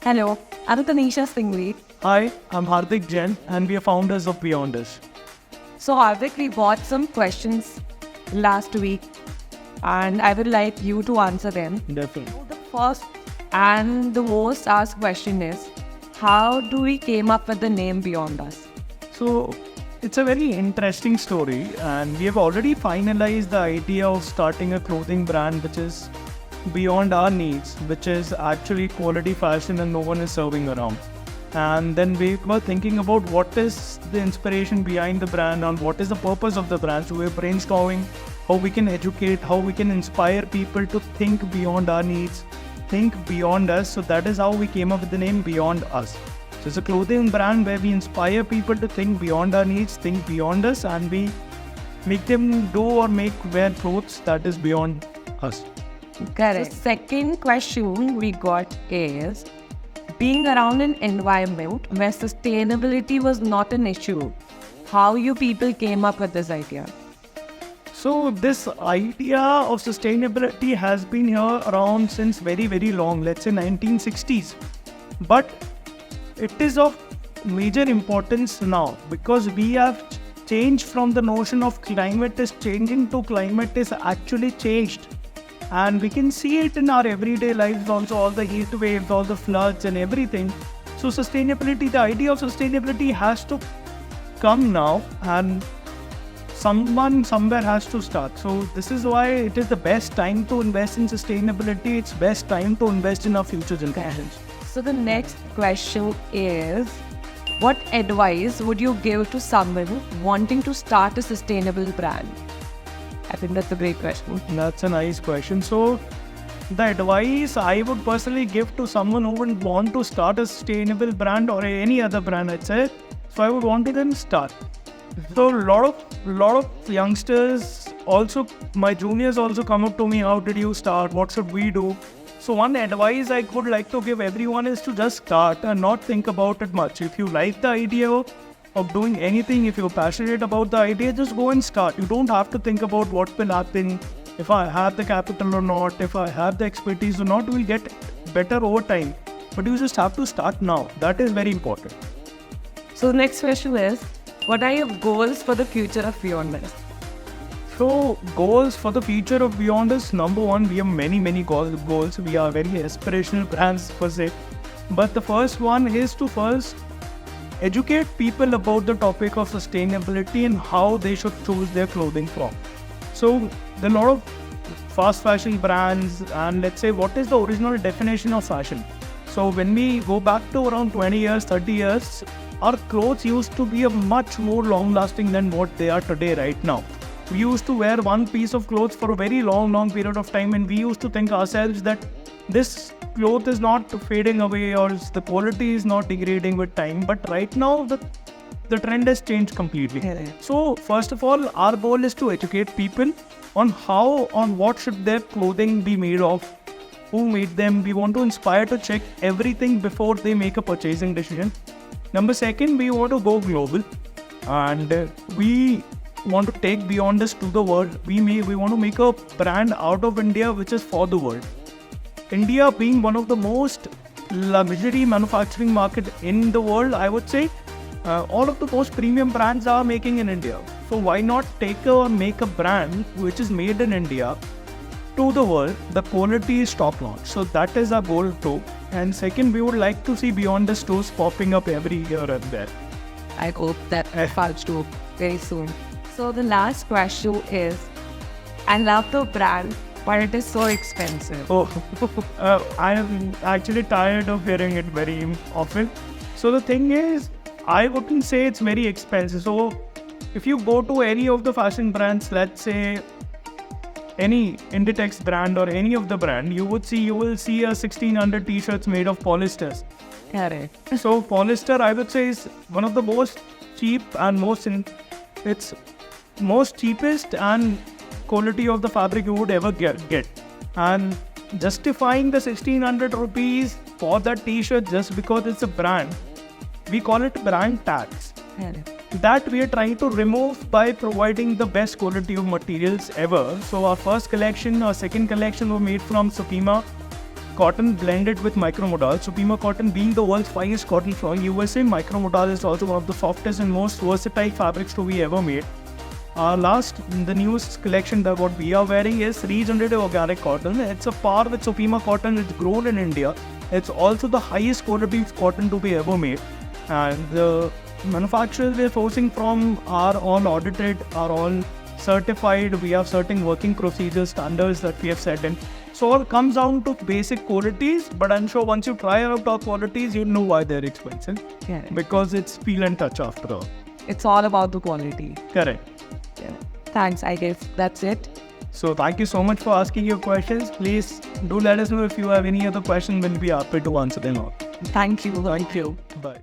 Hello, I'm Tanisha Singhvi. Hi, I'm Hardik Jain and we are founders of Beyonders. So Hardik, we bought some questions last week and I would like you to answer them. Definitely. The first and the most asked question is, how do we came up with the name Beyond Us? So it's a very interesting story and we have already finalized the idea of starting a clothing brand which is beyond our needs, which is actually quality fashion and no one is serving around. And then we were thinking about what is the inspiration behind the brand and what is the purpose of the brand. So we're brainstorming how we can educate, how we can inspire people to think beyond our needs, think beyond us. So that is how we came up with the name Beyond Us. So it's a clothing brand where we inspire people to think beyond our needs, think beyond us, and we make them do or wear clothes that is beyond us. Correct. The second question we got is, being around an environment where sustainability was not an issue, how you people came up with this idea? So this idea of sustainability has been here around since very, very long, let's say 1960s. But it is of major importance now because we have changed from the notion of climate is changing to climate is actually changed. And we can see it in our everyday lives also, all the heat waves, all the floods and everything. So sustainability, the idea of sustainability has to come now and someone somewhere has to start. So this is why it is the best time to invest in sustainability. It's best time to invest in our future generations. So the next question is, what advice would you give to someone wanting to start a sustainable brand? I think that's a great question. That's a nice question. So the advice I would personally give to someone who would want to start a sustainable brand or any other brand, I'd say, so I would want to then start. So a lot of youngsters also, my juniors also come up to me, how did you start? What should we do? So one advice I would like to give everyone is to just start and not think about it much. If you like the idea of doing anything, if you're passionate about the idea, just go and start. You don't have to think about what will happen, if I have the capital or not, if I have the expertise or not, we'll get better over time. But you just have to start now. That is very important. So the next question is, what are your goals for the future of Beyond Us? So goals for the future of Beyond Us, number one, we have many goals. We are very aspirational brands per se. But the first one is to first educate people about the topic of sustainability and how they should choose their clothing from. So there are a lot of fast fashion brands and let's say what is the original definition of fashion. So when we go back to around 20 years, 30 years, our clothes used to be a much more long lasting than what they are today right now. We used to wear one piece of clothes for a very long period of time and we used to think ourselves that this cloth is not fading away or the quality is not degrading with time. But right now the trend has changed completely. So first of all, our goal is to educate people on what should their clothing be made of, who made them. We want to inspire to check everything before they make a purchasing decision. Number second, we want to go global and we want to take Beyond Us to the world. We want to make a brand out of India which is for the world. India being one of the most luxury manufacturing market in the world, I would say, all of the most premium brands are making in India. So why not make a brand which is made in India to the world? The quality is top notch. So that is our goal too. And second, we would like to see Beyond Us stores popping up every year and there. I hope that falls too very soon. So the last question is, I love the brand, but it is so expensive. Oh, I am actually tired of hearing it very often. So the thing is, I wouldn't say it's very expensive. So if you go to any of the fashion brands, let's say any Inditex brand or any of the brand, you will see a 1600 t-shirts made of polyester. Correct. So polyester, I would say, is one of the most cheap and it's most cheapest and quality of the fabric you would ever get. And justifying the 1600 rupees for that t-shirt just because it's a brand, we call it brand tax. That we are trying to remove by providing the best quality of materials ever. So our first collection, our second collection were made from Supima cotton blended with micromodal. So Pima cotton being the world's finest cotton from USA, micromodal is also one of the softest and most versatile fabrics to be ever made. The newest collection that what we are wearing is regenerative organic cotton. It's a par with Supima cotton. It's grown in India. It's also the highest quality cotton to be ever made. And the manufacturers we're sourcing from are all audited, are all certified. We have certain working procedures, standards that we have set in. So all comes down to basic qualities, but I'm sure once you try out our qualities, you know why they're expensive. Correct. Because it's feel and touch after all. It's all about the quality. Correct. Thanks, I guess that's it. So thank you so much for asking your questions. Please do let us know if you have any other questions. We'll be happy to answer them all. Thank you. Thank you. Bye.